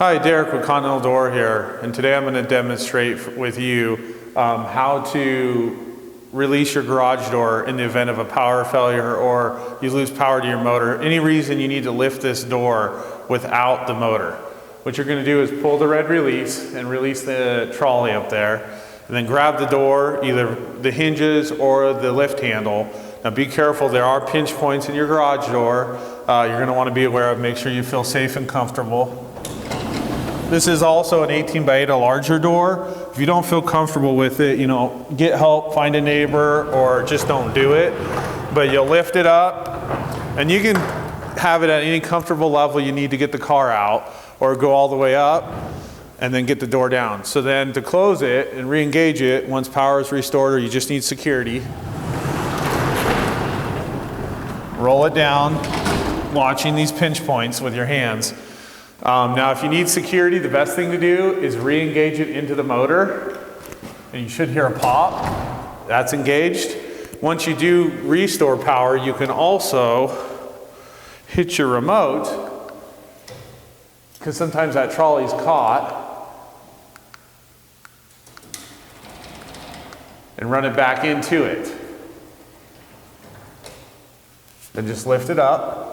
Hi, Derek with Continental Door here, and today I'm going to demonstrate with you how to release your garage door in the event of a power failure or you lose power to your motor. Any reason you need to lift this door without the motor. What you're going to do is pull the red release and release the trolley up there, and then grab the door, either the hinges or the lift handle. Now be careful, there are pinch points in your garage door you're going to want to be aware of. Make sure you feel safe and comfortable. This is also an 18x8, a larger door. If you don't feel comfortable with it, get help, find a neighbor, or just don't do it. But you'll lift it up, and you can have it at any comfortable level you need to get the car out, or go all the way up, and then get the door down. So then to close it and re-engage it once power is restored, or you just need security, roll it down, watching these pinch points with your hands. Now if you need security, the best thing to do is re-engage it into the motor, and you should hear a pop. That's engaged. Once you do restore power, you can also hit your remote, because sometimes that trolley's caught, and run it back into it. Then just lift it up.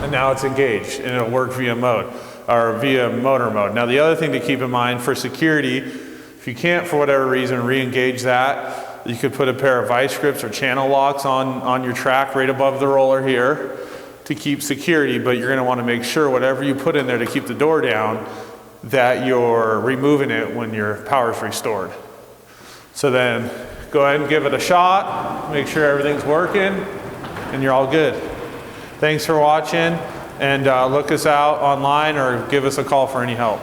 And now it's engaged, and it'll work via mode, or via motor mode. Now the other thing to keep in mind for security, if you can't for whatever reason re-engage that, you could put a pair of vice grips or channel locks on your track right above the roller here to keep security, but you're gonna wanna make sure whatever you put in there to keep the door down, that you're removing it when your power's restored. So then go ahead and give it a shot, make sure everything's working, and you're all good. Thanks for watching, and look us out online or give us a call for any help.